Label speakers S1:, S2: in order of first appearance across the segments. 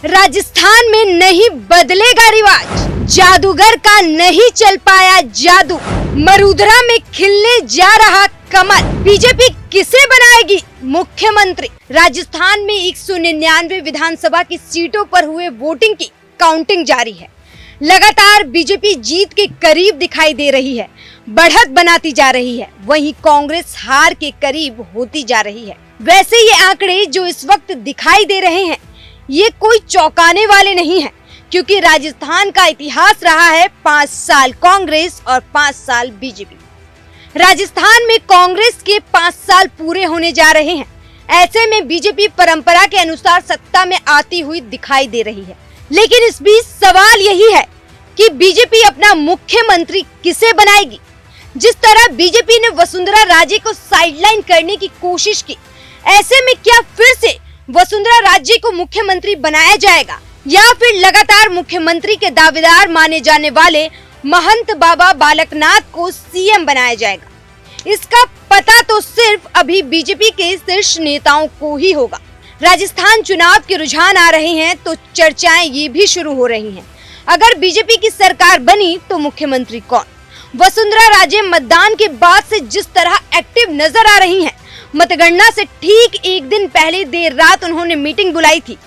S1: राजस्थान में नहीं बदलेगा रिवाज, जादूगर का नहीं चल पाया जादू, मरूधरा में खिलने जा रहा कमल, बीजेपी किसे बनाएगी मुख्यमंत्री। राजस्थान में 199 विधानसभा की सीटों पर हुए वोटिंग की काउंटिंग जारी है। लगातार बीजेपी जीत के करीब दिखाई दे रही है, बढ़त बनाती जा रही है, वहीं कांग्रेस हार के करीब होती जा रही है। वैसे ये आंकड़े जो इस वक्त दिखाई दे रहे हैं, ये कोई चौंकाने वाले नहीं है, क्योंकि राजस्थान का इतिहास रहा है 5 साल कांग्रेस और 5 साल बीजेपी। राजस्थान में कांग्रेस के 5 साल पूरे होने जा रहे हैं। ऐसे में बीजेपी परंपरा के अनुसार सत्ता में आती हुई दिखाई दे रही है। लेकिन इस बीच सवाल यही है कि बीजेपी अपना मुख्यमंत्री किसे बनाएगी। जिस तरह बीजेपी ने वसुंधरा राजे को साइडलाइन करने की कोशिश की, ऐसे में क्या फिर से वसुंधरा राजे को मुख्यमंत्री बनाया जाएगा या फिर लगातार मुख्यमंत्री के दावेदार माने जाने वाले महंत बाबा बालकनाथ को सीएम बनाया जाएगा? इसका पता तो सिर्फ अभी बीजेपी के शीर्ष नेताओं को ही होगा। राजस्थान चुनाव के रुझान आ रहे हैं तो चर्चाएं ये भी शुरू हो रही हैं। अगर बीजेपी की सरकार बनी तो मुख्यमंत्री कौन? वसुंधरा राजे मतदान के बाद से जिस तरह एक्टिव नजर आ रही हैं, मतगणना से ठीक एक दिन पहले देर रात उन्होंने मीटिंग बुलाई थी,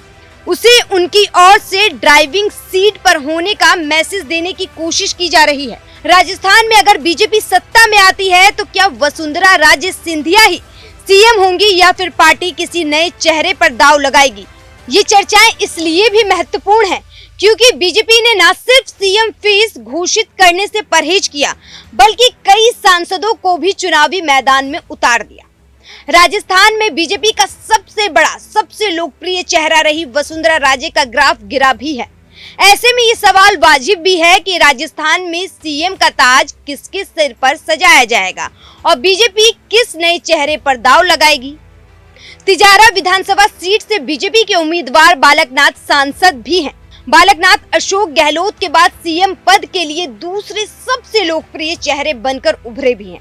S1: उसे उनकी ओर से ड्राइविंग सीट पर होने का मैसेज देने की कोशिश की जा रही है। राजस्थान में अगर बीजेपी सत्ता में आती है तो क्या वसुंधरा राजे सिंधिया ही सीएम होंगी या फिर पार्टी किसी नए चेहरे पर दांव लगाएगी? ये चर्चाएं इसलिए भी महत्वपूर्ण है क्योंकि बीजेपी ने न सिर्फ सीएम फेस घोषित करने से परहेज किया, बल्कि कई सांसदों को भी चुनावी मैदान में उतार दिया। राजस्थान में बीजेपी का सबसे बड़ा, सबसे लोकप्रिय चेहरा रही वसुंधरा राजे का ग्राफ गिरा भी है। ऐसे में ये सवाल वाजिब भी है कि राजस्थान में सीएम का ताज किसके सिर पर सजाया जाएगा और बीजेपी किस नए चेहरे पर दांव लगाएगी। तिजारा विधानसभा सीट से बीजेपी के उम्मीदवार बालकनाथ सांसद भी हैं। बालकनाथ अशोक गहलोत के बाद सीएम पद के लिए दूसरे सबसे लोकप्रिय चेहरे बनकर उभरे भी हैं।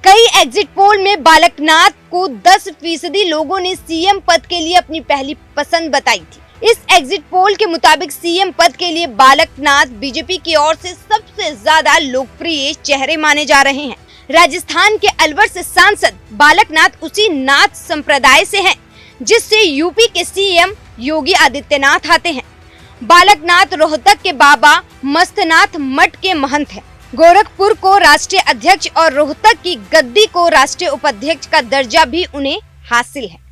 S1: कई एग्जिट पोल में बालकनाथ को 10% लोगों ने सीएम पद के लिए अपनी पहली पसंद बताई थी। इस एग्जिट पोल के मुताबिक सीएम पद के लिए बालकनाथ बीजेपी की ओर से सबसे ज्यादा लोकप्रिय चेहरे माने जा रहे हैं। राजस्थान के अलवर से सांसद बालकनाथ उसी नाथ संप्रदाय से हैं, जिससे यूपी के सीएम योगी आदित्यनाथ आते हैं। बालकनाथ रोहतक के बाबा मस्तनाथ मठ के महंत हैं। गोरखपुर को राष्ट्रीय अध्यक्ष और रोहतक की गद्दी को राष्ट्रीय उपाध्यक्ष का दर्जा भी उन्हें हासिल है।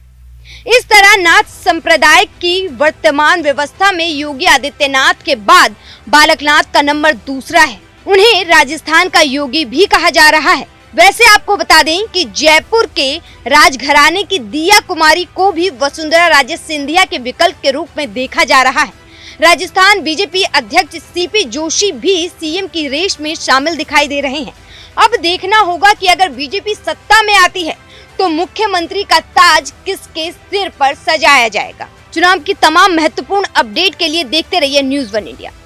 S1: इस तरह नाथ संप्रदाय की वर्तमान व्यवस्था में योगी आदित्यनाथ के बाद बालकनाथ का नंबर दूसरा है। उन्हें राजस्थान का योगी भी कहा जा रहा है। वैसे आपको बता दें कि जयपुर के राजघराने की दिया कुमारी को भी वसुंधरा राजे सिंधिया के विकल्प के रूप में देखा जा रहा है। राजस्थान बीजेपी अध्यक्ष सीपी जोशी भी सीएम की रेस में शामिल दिखाई दे रहे हैं। अब देखना होगा कि अगर बीजेपी सत्ता में आती है तो मुख्यमंत्री का ताज किसके सिर पर सजाया जाएगा। चुनाव की तमाम महत्वपूर्ण अपडेट के लिए देखते रहिए न्यूज़ 1 इंडिया।